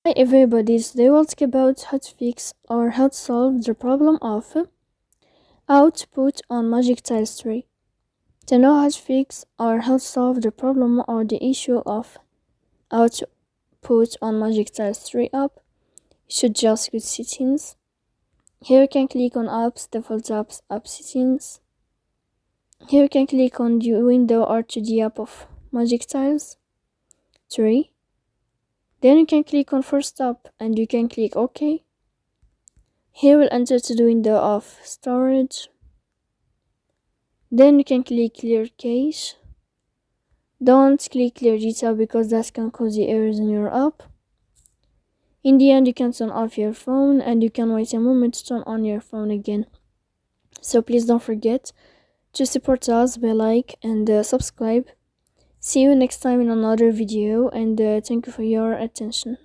Hi everybody, today we'll talk about how to fix or how to solve the problem of output on Magic Tiles 3. To know how to fix or how to solve the problem or the issue of output on Magic Tiles 3 app, you should just go to settings. Here you can click on apps, default apps, app settings. Here you can click on the window or to the app of Magic Tiles 3. Then you can click on first app and you can click OK. Here we'll enter to the window of storage. Then you can click clear cache. Don't click clear data because that can cause the errors in your app. In the end, you can turn off your phone and you can wait a moment to turn on your phone again. So please don't forget to support us by like and subscribe. See you next time in another video, and thank you for your attention.